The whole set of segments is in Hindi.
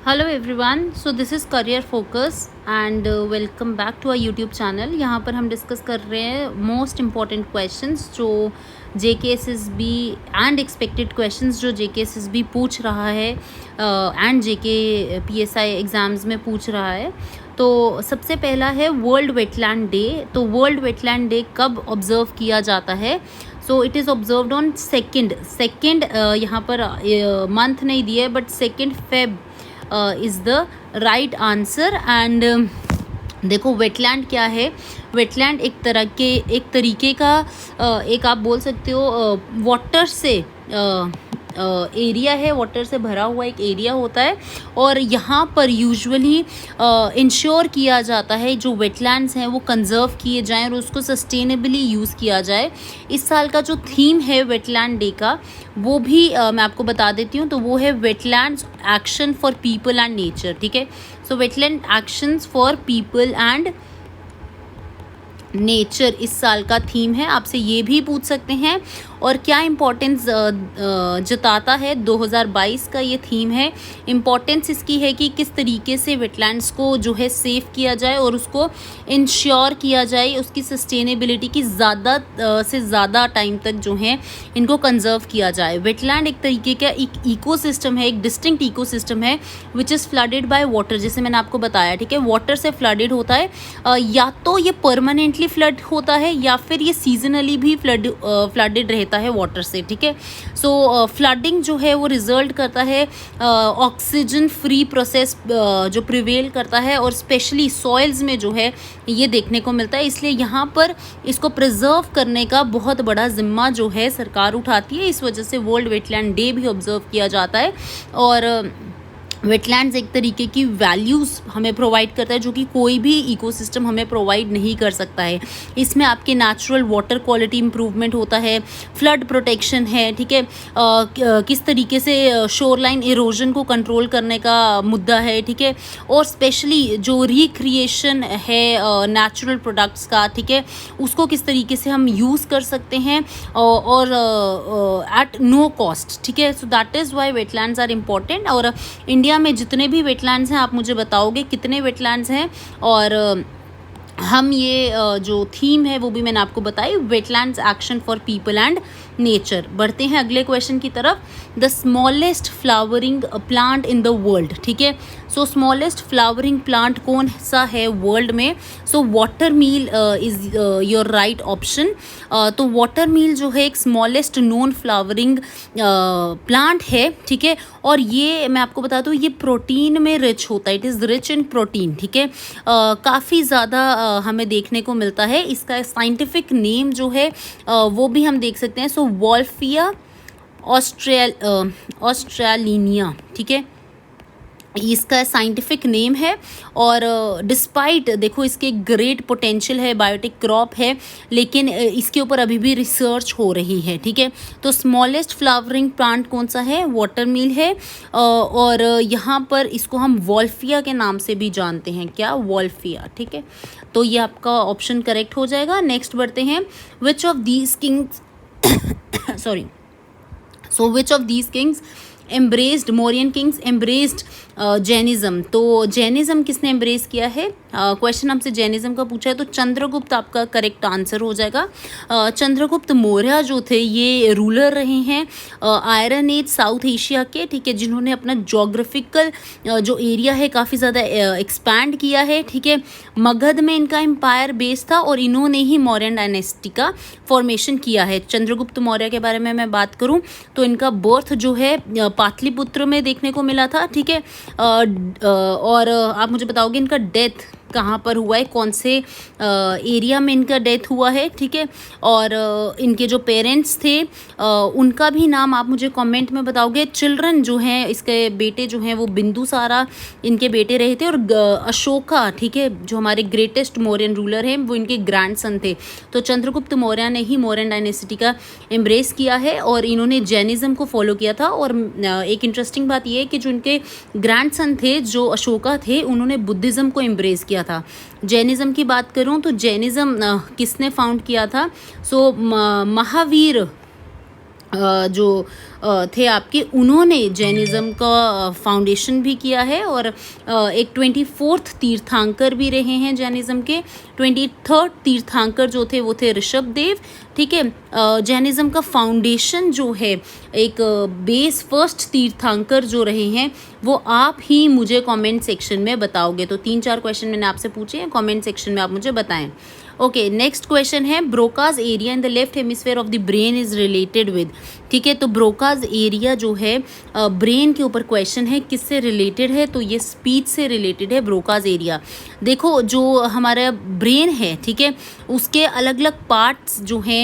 Hello everyone, so this is career focus and welcome back to our YouTube channel. यहाँ पर हम डिस्कस कर रहे हैं मोस्ट इम्पॉर्टेंट क्वेश्चंस जो JKSSB एंड एक्सपेक्टेड क्वेश्चंस जो JKSSB पूछ रहा है एंड JK PSI एग्ज़ाम्स में पूछ रहा है। तो सबसे पहला है वर्ल्ड वेटलैंड डे। तो वर्ल्ड वेटलैंड डे कब ऑब्जर्व किया जाता है? So it is observed on second यहाँ पर मंथ नहीं दिया है, but 2 Feb is the right answer. And देखो वेटलैंड क्या है। वेटलैंड एक तरीके का एक आप बोल सकते हो वाटर से एरिया है, वाटर से भरा हुआ एक एरिया होता है। और यहाँ पर यूजुअली इंश्योर किया जाता है जो वेटलैंड्स हैं वो कंजर्व किए जाएं और उसको सस्टेनेबली यूज़ किया जाए। इस साल का जो थीम है वेटलैंड डे का वो भी मैं आपको बता देती हूँ। तो वो है wetlands action for people and nature. ठीक है, सो wetland actions for people and nature इस साल का थीम है। आपसे ये भी पूछ सकते हैं। और क्या इम्पोर्टेंस जताता है 2022 का ये थीम है। इम्पोर्टेंस इसकी है कि किस तरीके से वेटलैंड्स को जो है सेव किया जाए और उसको इंश्योर किया जाए, उसकी सस्टेनेबिलिटी की ज़्यादा से ज़्यादा टाइम तक जो है इनको कंजर्व किया जाए। वेटलैंड एक तरीके का एक इकोसिस्टम है, एक डिस्टिंक्ट इकोसिस्टम है which is flooded by water. जैसे मैंने आपको बताया, ठीक है, वाटर से फ्लडेड होता है। या तो ये परमानेंटली फ्लड होता है या फिर ये सीजनली भी फ्लडेड रहता है वाटर से। ठीक है, सो फ्लडिंग जो है वो रिजल्ट करता है ऑक्सीजन फ्री प्रोसेस जो प्रिवेल करता है और स्पेशली सॉइल्स में जो है ये देखने को मिलता है। इसलिए यहाँ पर इसको प्रिजर्व करने का बहुत बड़ा जिम्मा जो है सरकार उठाती है। इस वजह से वर्ल्ड वेटलैंड डे भी ऑब्जर्व किया जाता है। और वेटलैंड्स एक तरीके की वैल्यूज़ हमें प्रोवाइड करता है जो कि कोई भी इकोसिस्टम हमें प्रोवाइड नहीं कर सकता है। इसमें आपके नेचुरल वाटर क्वालिटी इंप्रूवमेंट होता है, फ्लड प्रोटेक्शन है, ठीक है, किस तरीके से शोरलाइन इरोजन को कंट्रोल करने का मुद्दा है, ठीक है, और स्पेशली जो रिक्रिएशन है नेचुरल प्रोडक्ट्स का, ठीक है, उसको किस तरीके से हम यूज़ कर सकते हैं और एट नो कॉस्ट। ठीक है, so that is why wetlands are important. और इंडिया में जितने भी वेटलैंड्स हैं आप मुझे बताओगे कितने वेटलैंड्स हैं। और हम ये जो थीम है वो भी मैंने आपको बताई, wetlands action for people and nature. बढ़ते हैं अगले क्वेश्चन की तरफ। The smallest flowering plant in the world. ठीक है, सो स्मॉलेस्ट फ्लावरिंग प्लांट कौन सा है वर्ल्ड में? So water meal is your right option. तो वाटर मील जो है एक स्मॉलेस्ट नोन फ्लावरिंग प्लांट है। ठीक है, और ये मैं आपको बता दूँ ये प्रोटीन में रिच होता है, it is rich in protein. ठीक है, काफ़ी ज़्यादा हमें देखने को मिलता है। इसका साइंटिफिक नेम जो है वो भी हम देख सकते हैं। सो वॉल्फिया ऑस्ट्रेलिनिया, ठीक है, इसका साइंटिफिक नेम है। और डिस्पाइट देखो इसके ग्रेट पोटेंशियल है, बायोटिक क्रॉप है, लेकिन इसके ऊपर अभी भी रिसर्च हो रही है। ठीक है, तो स्मॉलेस्ट फ्लावरिंग प्लांट कौन सा है? वाटर मील है। और यहाँ पर इसको हम वॉल्फिया के नाम से भी जानते हैं। क्या? वॉल्फिया। ठीक है, तो ये आपका ऑप्शन करेक्ट हो जाएगा। नेक्स्ट बढ़ते हैं। Which of these Kings sorry so which of these Kings embraced, Mauryan Kings embraced Jainism. तो जैनिज्म किसने एम्ब्रेस किया है? क्वेश्चन हमसे जैनिज्म का पूछा है तो चंद्रगुप्त आपका करेक्ट आंसर हो जाएगा। चंद्रगुप्त मौर्य जो थे ये रूलर रहे हैं आयरन एज साउथ एशिया के, ठीक है, जिन्होंने अपना जोग्राफिकल जो एरिया है काफ़ी ज़्यादा एक्सपैंड किया है। ठीक है, मगध में इनका एम्पायर बेस था और इन्होंने ही मौर्यन डायनेस्टी का फॉर्मेशन किया है। चंद्रगुप्त मौर्य के बारे में मैं बात करूँ तो इनका बर्थ जो है पाटलिपुत्र में देखने को मिला था। ठीक है, और आप मुझे बताओगे इनका डेथ कहाँ पर हुआ है, कौन से एरिया में इनका डेथ हुआ है। ठीक है, और इनके जो पेरेंट्स थे उनका भी नाम आप मुझे कमेंट में बताओगे। चिल्ड्रन जो हैं इसके बेटे जो हैं वो बिंदुसारा इनके बेटे रहे थे और अशोका, ठीक है, जो हमारे ग्रेटेस्ट मौर्यन रूलर हैं वो इनके ग्रैंडसन थे। तो चंद्रगुप्त मौर्य ने ही मौर्यन डायनेस्टी का एम्ब्रेस किया है और इन्होंने जैनिज्म को फॉलो किया था। और एक इंटरेस्टिंग बात यह है कि जो इनके ग्रैंडसन थे जो अशोका थे उन्होंने बुद्धिज़्म को एम्ब्रेस किया था। जैनिज्म की बात करूं तो जैनिज्म किसने फाउंड किया था? सो महावीर जो थे आपके, उन्होंने जैनिज़्म का फाउंडेशन भी किया है और एक 24th तीर्थंकर भी रहे हैं जैनिज़्म के। 23rd तीर्थंकर जो थे वो थे ऋषभदेव, ठीक है। जैनिज़्म का फाउंडेशन जो है, एक बेस फर्स्ट तीर्थंकर जो रहे हैं, वो आप ही मुझे कमेंट सेक्शन में बताओगे। तो 3-4 क्वेश्चन मैंने आपसे पूछे हैं, कमेंट सेक्शन में आप मुझे बताएं। ओके, नेक्स्ट क्वेश्चन है, Broca's area in the left hemisphere of the brain is related with, ठीक है। तो ब्रोकाज एरिया जो है ब्रेन के ऊपर क्वेश्चन है, किससे रिलेटेड है? तो ये स्पीच से रिलेटेड है ब्रोकाज एरिया। देखो, जो हमारा ब्रेन है, ठीक है, उसके अलग अलग पार्ट्स जो हैं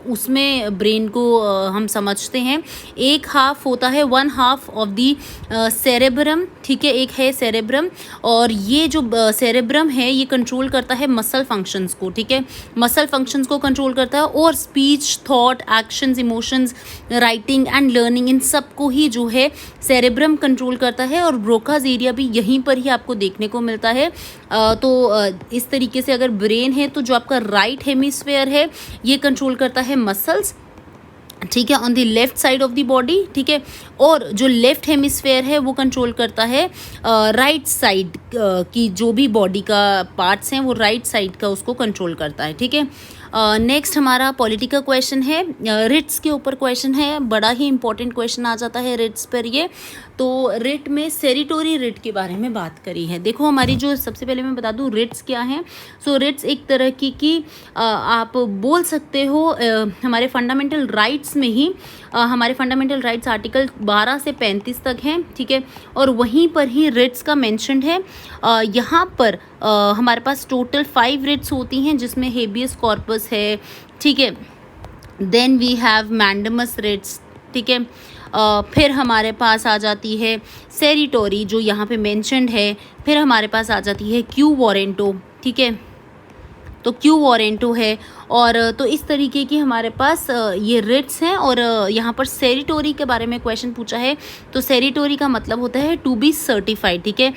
उसमें ब्रेन को हम समझते हैं। एक हाफ होता है, 1/2 ऑफ दी सेरेब्रम, ठीक है, एक है सेरेब्रम, और ये जो सेरेब्रम है ये कंट्रोल करता है मसल फंक्शंस को, ठीक है, मसल फंक्शंस को कंट्रोल करता है, और speech, thought, actions, emotions, writing and learning, इन सब को ही जो है सेरेब्रम कंट्रोल करता है। और ब्रोकाज एरिया भी यहीं पर ही आपको देखने को मिलता है। तो इस तरीके से अगर ब्रेन है तो जो आपका राइट हेमिस्फेयर है ये कंट्रोल करता है मसल्स, ठीक है, on the left side of the body, ठीक है, और जो लेफ्ट हेमिस्फेयर है वो कंट्रोल करता है राइट साइड की जो भी बॉडी का पार्ट्स हैं, वो राइट साइड का उसको कंट्रोल करता है, ठीक है। नेक्स्ट हमारा पॉलिटिकल क्वेश्चन है, रिट्स के ऊपर क्वेश्चन है, बड़ा ही इंपॉर्टेंट क्वेश्चन आ जाता है रिट्स पर ये। तो रिट में सेरिटोरी रिट के बारे में बात करी है। देखो, हमारी जो, सबसे पहले मैं बता दूं रिट्स क्या हैं। सो रिट्स एक तरह की आप बोल सकते हो हमारे फंडामेंटल राइट्स में ही, हमारे फंडामेंटल राइट्स आर्टिकल 12 से 35 तक हैं, ठीक है, और वहीं पर ही रिट्स का मेंशन्ड है। यहाँ पर हमारे पास टोटल 5 रिट्स होती हैं, जिसमें हेबियस कॉर्पस है, ठीक है, then we have mandamus writs, ठीक है, फिर हमारे पास आ जाती है सेरिटोरी जो यहाँ पे मेंशन्ड है, फिर हमारे पास आ जाती है क्यू वारेंटो, ठीक है, तो क्यू वारेंटो है। और तो इस तरीके की हमारे पास ये रिट्स हैं। और यहाँ पर सेरिटोरी के बारे में क्वेश्चन पूछा है, तो सेरिटोरी का मतलब होता है टू बी सर्टिफाइड, ठीक है।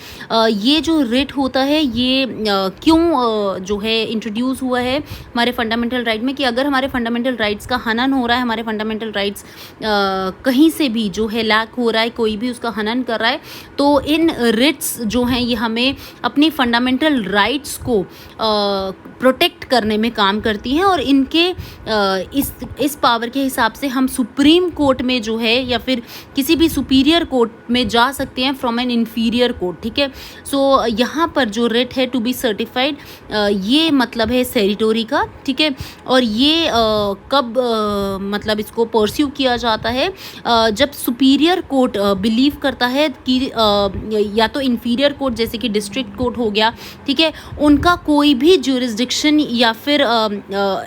ये जो रिट होता है ये क्यों जो है इंट्रोड्यूस हुआ है हमारे फंडामेंटल राइट में, कि अगर हमारे फंडामेंटल राइट्स का हनन हो रहा है, हमारे फंडामेंटल राइट्स कहीं से भी जो है लैक हो रहा है, कोई भी उसका हनन कर रहा है, तो इन रिट्स जो हैं ये हमें अपनी फंडामेंटल राइट्स को प्रोटेक्ट करने में काम करती हैं। और इनके इस पावर के हिसाब से हम सुप्रीम कोर्ट में जो है या फिर किसी भी सुपीरियर कोर्ट में जा सकते हैं फ्रॉम एन इन्फीरियर कोर्ट, ठीक है। सो यहाँ पर जो रिट है टू बी सर्टिफाइड, ये मतलब है सेरिटोरी का, ठीक है। और ये कब मतलब इसको परस्यू किया जाता है, जब सुपीरियर कोर्ट बिलीव करता है कि या तो इन्फीरियर कोर्ट जैसे कि डिस्ट्रिक्ट कोर्ट हो गया, ठीक है, उनका कोई भी ज्यूरिसडिक्शन या फिर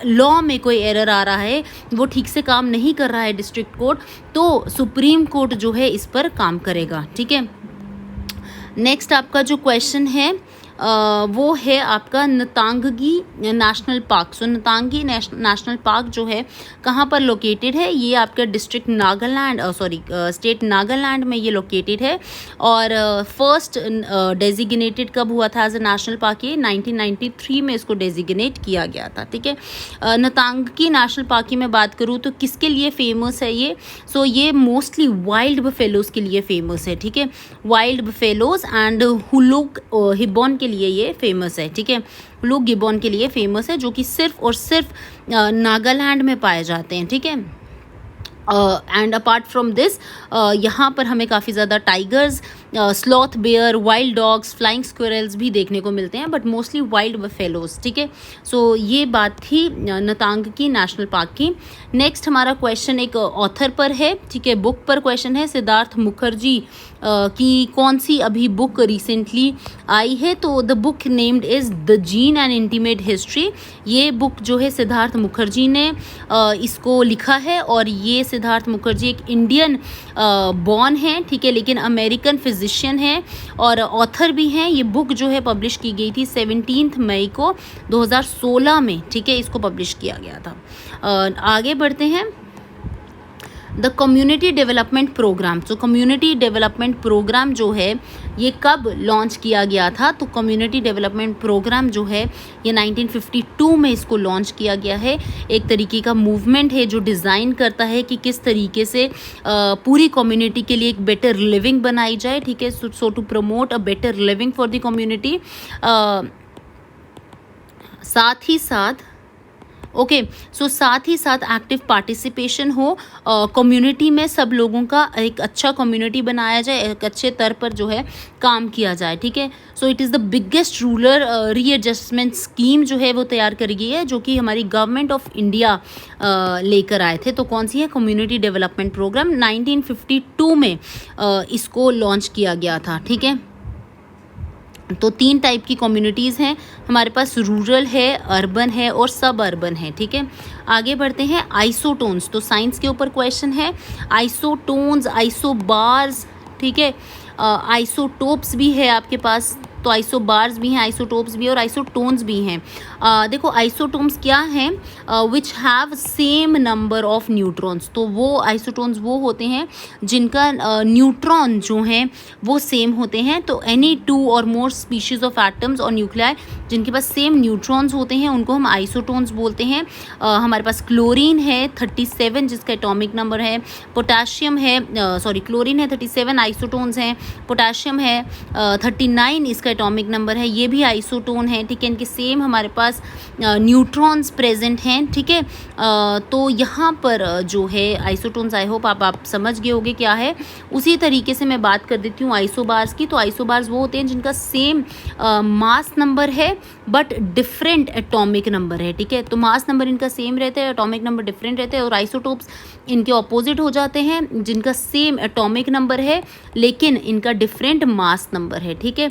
लॉ में कोई एरर आ रहा है, वो ठीक से काम नहीं कर रहा है डिस्ट्रिक्ट कोर्ट, तो सुप्रीम कोर्ट जो है इस पर काम करेगा, ठीक है। नेक्स्ट आपका जो क्वेश्चन है वो है आपका नतांगी नेशनल पार्क। सो नतांगी नेशनल पार्क जो है कहाँ पर लोकेटेड है, ये आपका डिस्ट्रिक्ट नागालैंड, स्टेट नागालैंड में ये लोकेटेड है। और फर्स्ट डेजिग्नेटेड कब हुआ था एज अ नेशनल पार्क, ये 1993 में इसको डेजिग्नेट किया गया था, ठीक है। नतांगी नेशनल पार्क की मैं बात करूँ तो किसके लिए फेमस है ये, सो ये मोस्टली वाइल्ड बफेलोज के लिए फेमस है, ठीक है, वाइल्ड बफेलोज एंड हुलुक हिब्बॉन के लिए ये फेमस है, ठीक है, हुलुक गिब्बॉन के लिए फेमस है, जो कि सिर्फ और सिर्फ नागालैंड में पाए जाते हैं, ठीक है। एंड अपार्ट फ्रॉम दिस यहाँ पर हमें काफ़ी ज़्यादा tigers, sloth bear, wild dogs, flying squirrels भी देखने को मिलते हैं, बट मोस्टली वाइल्ड बफेलोज, ठीक है। सो ये बात थी नतांगी नेशनल पार्क की। नेक्स्ट हमारा क्वेश्चन एक ऑथर पर है, ठीक है, बुक पर क्वेश्चन है। सिद्धार्थ मुखर्जी की कौन सी अभी बुक रिसेंटली आई है, तो the book named is the gene and intimate history. ये बुक जो है सिद्धार्थ मुखर्जी ने इसको लिखा है, और ये सिद्धार्थ मुखर्जी एक इंडियन बॉर्न है, ठीक है, लेकिन अमेरिकन फिजिशियन है और ऑथर भी हैं। ये बुक जो है पब्लिश की गई थी 17 मई को 2016 में, ठीक है, इसको पब्लिश किया गया था। आगे बढ़ते हैं। The community development program. तो कम्युनिटी डेवलपमेंट प्रोग्राम जो है ये कब लॉन्च किया गया था? तो कम्युनिटी डेवलपमेंट प्रोग्राम जो है ये 1952 में इसको लॉन्च किया गया है। एक तरीके का मूवमेंट है जो डिज़ाइन करता है कि किस तरीके से पूरी कम्युनिटी के लिए एक बेटर लिविंग बनाई जाए, ठीक है। So to promote a better living for the community. साथ ही साथ साथ ही साथ एक्टिव पार्टिसिपेशन हो कम्युनिटी में, सब लोगों का एक अच्छा कम्युनिटी बनाया जाए, एक अच्छे तर पर जो है काम किया जाए, ठीक है। So it is the biggest rural readjustment scheme जो है वो तैयार करी गई है, जो कि हमारी गवर्नमेंट ऑफ इंडिया लेकर आए थे। तो कौन सी है? कम्युनिटी डेवलपमेंट प्रोग्राम 1952 में इसको लॉन्च किया गया था, ठीक है। तो 3 टाइप की कम्युनिटीज़ हैं हमारे पास, रूरल है, अर्बन है और सब अर्बन है, ठीक है। आगे बढ़ते हैं। आइसोटोन्स, तो साइंस के ऊपर क्वेश्चन है। आइसोटोन्स, आइसोबार्स, ठीक है। आइसोटोप्स भी है आपके पास, तो आइसोबार्स भी हैं, आइसोटोप्स भी और आइसोटोन्स भी हैं। देखो आइसोटोन्स क्या हैं? Which have same number of neutrons. तो वो आइसोटोन्स वो होते हैं जिनका न्यूट्रॉन जो हैं वो सेम होते हैं। तो एनी 2 और मोर स्पीशीज ऑफ एटम्स और न्यूक्लियाई जिनके पास सेम न्यूट्रॉन्स होते हैं उनको हम आइसोटोन्स बोलते हैं। हमारे पास क्लोरीन है 37 जिसका एटॉमिक नंबर है। पोटाशियम है, क्लोरीन है 37, आइसोटोन्स हैं। पोटाशियम है 39, इसका एटॉमिक नंबर है, ये भी आइसोटोन है, ठीक है। इनके सेम हमारे पास न्यूट्रॉन्स प्रेजेंट हैं, ठीक है। तो यहाँ पर जो है आइसोटोन्स, आई होप आप समझ गए होंगे क्या है। उसी तरीके से मैं बात कर देती हूँ आइसोबार्स की। तो आइसोबार्स वो होते हैं जिनका सेम मास नंबर है बट डिफरेंट एटॉमिक नंबर है, ठीक है। तो मास नंबर इनका सेम रहता है, एटॉमिक नंबर डिफरेंट रहते हैं। और आइसोटोप्स इनके ऑपोजिट हो जाते हैं जिनका सेम एटॉमिक नंबर है लेकिन इनका डिफरेंट मास नंबर है, ठीक है।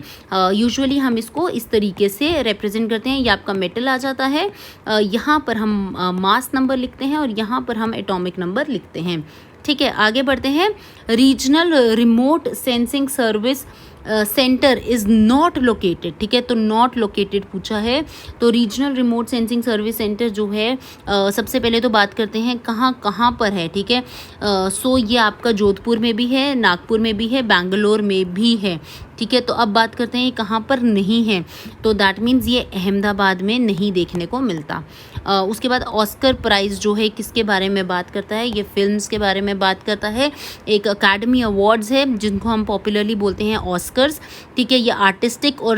यूजुअली हम इसको इस तरीके से रिप्रेजेंट करते हैं। ये आपका मेटल आ जाता है, यहाँ पर हम मास नंबर लिखते हैं और यहाँ पर हम एटॉमिक नंबर लिखते हैं, ठीक है। आगे बढ़ते हैं। Regional remote sensing service centre is not located, ठीक है। तो नॉट लोकेटेड पूछा है। तो regional remote sensing service centre जो है सबसे पहले तो बात करते हैं कहाँ पर है, ठीक है। सो ये आपका जोधपुर में भी है, नागपुर में भी है, बेंगलोर में भी है, ठीक है। तो अब बात करते हैं कहाँ पर नहीं है। तो दैट मीन्स ये अहमदाबाद में नहीं देखने को मिलता। उसके बाद ऑस्कर प्राइज़ जो है किसके बारे में बात करता है? ये फिल्म्स के बारे में बात करता है। एक अकेडमी अवार्ड्स है जिनको हम पॉपुलरली बोलते हैं ऑस्कर्स, ठीक है। ये आर्टिस्टिक और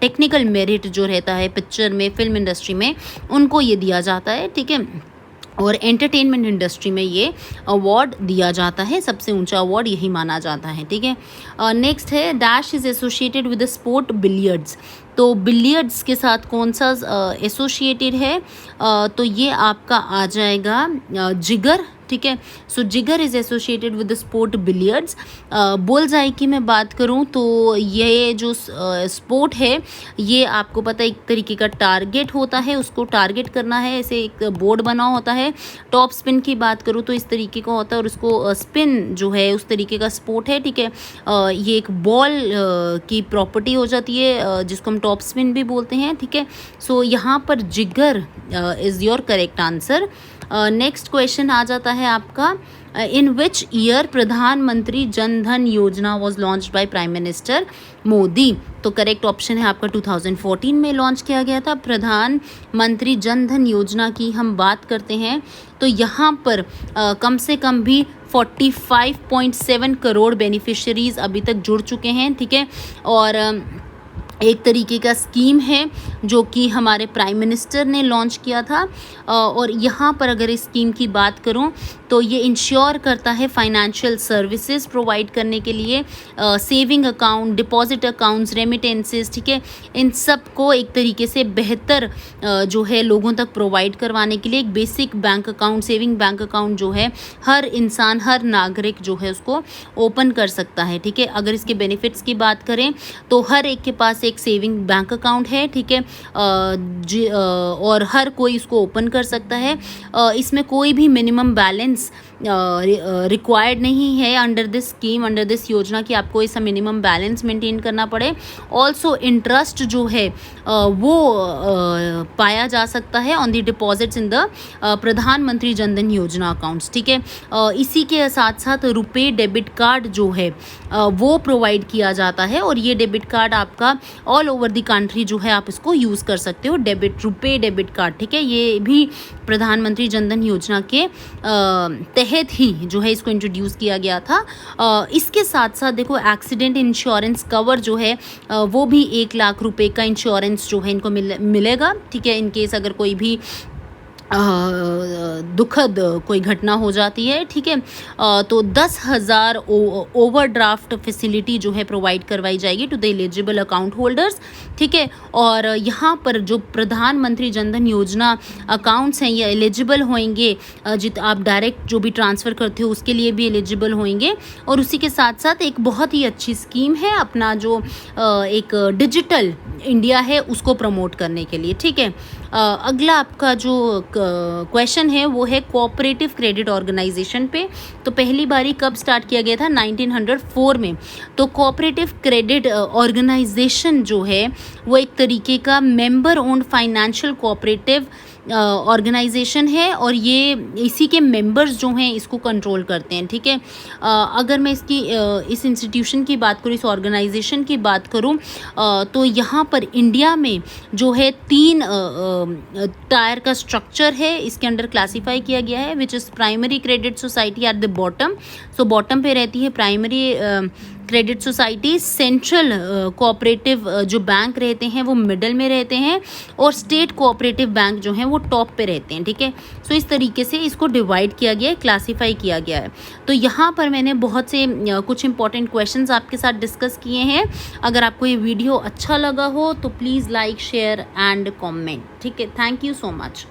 टेक्निकल मेरिट जो रहता है पिक्चर में, फिल्म इंडस्ट्री में, उनको ये दिया जाता है, ठीक है। और एंटरटेनमेंट इंडस्ट्री में ये अवार्ड दिया जाता है, सबसे ऊंचा अवार्ड यही माना जाता है, ठीक है। नेक्स्ट है dash is associated with the sport billiards. तो बिलियर्ड्स के साथ कौन सा एसोसिएटेड है? तो ये आपका आ जाएगा जिगर, ठीक है। सो जिगर is associated with the sport billiards. Bullseye की मैं बात करूं तो ये जो स्पोर्ट है ये आपको पता है एक तरीके का टारगेट होता है, उसको टारगेट करना है, ऐसे एक बोर्ड बना होता है। टॉप स्पिन की बात करूं तो इस तरीके का होता है और उसको स्पिन जो है उस तरीके का स्पोर्ट है, ठीक है। ये एक बॉल की प्रॉपर्टी हो जाती है जिसको हम टॉप स्पिन भी बोलते हैं, ठीक है। सो यहाँ पर जिगर is your correct answer. Next question आ जाता है आपका, इन विच ईयर प्रधानमंत्री जन धन योजना was launch by prime minister Modi. तो करेक्ट ऑप्शन है आपका 2014 में लॉन्च किया गया था। प्रधानमंत्री जन धन योजना की हम बात करते हैं तो यहाँ पर कम से कम भी 45.7 करोड़ बेनिफिशरीज अभी तक जुड़ चुके हैं, ठीक है। और एक तरीके का स्कीम है जो कि हमारे प्राइम मिनिस्टर ने लॉन्च किया था। और यहाँ पर अगर इस स्कीम की बात करूँ तो ये इंश्योर करता है फाइनेंशियल सर्विसेज प्रोवाइड करने के लिए, saving account, deposit accounts, remittances, ठीक है। इन सब को एक तरीके से बेहतर जो है लोगों तक प्रोवाइड करवाने के लिए एक basic bank account, saving bank account जो है हर इंसान, हर नागरिक जो है उसको ओपन कर सकता है, ठीक है। अगर इसके बेनिफिट्स की बात करें तो हर एक के पास एक सेविंग बैंक अकाउंट है, ठीक है। और हर कोई इसको ओपन कर सकता है। इसमें कोई भी मिनिमम बैलेंस रिक्वायर्ड नहीं है under this scheme, under this योजना कि आपको ऐसा मिनिमम बैलेंस मेंटेन करना पड़े। ऑल्सो इंटरेस्ट जो है वो पाया जा सकता है on the deposits in the प्रधानमंत्री जनधन योजना अकाउंट्स, ठीक है। इसी के साथ साथ रुपे डेबिट कार्ड जो है वो प्रोवाइड किया जाता है, और ये डेबिट कार्ड आपका ऑल ओवर द कंट्री जो है आप इसको यूज़ कर सकते हो, रुपे डेबिट कार्ड, ठीक है। ये भी प्रधानमंत्री जनधन योजना के तहत ही जो है इसको इंट्रोड्यूस किया गया था। इसके साथ साथ देखो एक्सीडेंट इंश्योरेंस कवर जो है वो भी 1 लाख रुपए का इंश्योरेंस जो है इनको मिलेगा, ठीक है। इनकेस अगर कोई भी दुखद कोई घटना हो जाती है, ठीक है, तो 10,000 ओवरड्राफ्ट फैसिलिटी जो है प्रोवाइड करवाई जाएगी to the eligible account holders, ठीक है। और यहाँ पर जो प्रधानमंत्री जनधन योजना अकाउंट्स हैं ये एलिजिबल होंगे, आप डायरेक्ट जो भी ट्रांसफ़र करते हो उसके लिए भी एलिजिबल होंगे। और उसी के साथ साथ एक बहुत ही अच्छी स्कीम है अपना जो एक डिजिटल इंडिया है उसको प्रमोट करने के लिए, ठीक है। अगला आपका जो क्वेश्चन है वो है कोऑपरेटिव क्रेडिट ऑर्गेनाइजेशन पे। तो पहली बारी कब स्टार्ट किया गया था? 1904 में। तो कोऑपरेटिव क्रेडिट ऑर्गेनाइजेशन जो है वो एक तरीके का member owned financial cooperative organisation है, और ये इसी के मेंबर्स जो हैं इसको कंट्रोल करते हैं, ठीक है। अगर मैं इस इंस्टीट्यूशन की बात करूँ, इस ऑर्गेनाइजेशन की बात करूँ, तो यहाँ पर इंडिया में जो है 3 टायर का स्ट्रक्चर है इसके अंडर क्लासीफाई किया गया है, which is primary credit society at the bottom. So bottom पे रहती है primary credit society, central cooperative जो बैंक रहते हैं वो मिडल में रहते हैं, और स्टेट कोऑपरेटिव बैंक जो हैं वो टॉप पे रहते हैं, ठीक है। सो इस तरीके से इसको डिवाइड किया गया है, क्लासीफाई किया गया है। तो यहाँ पर मैंने बहुत से कुछ इंपॉर्टेंट क्वेश्चंस आपके साथ डिस्कस किए हैं। अगर आपको ये वीडियो अच्छा लगा हो तो please like, share and comment, ठीक है। Thank you so much.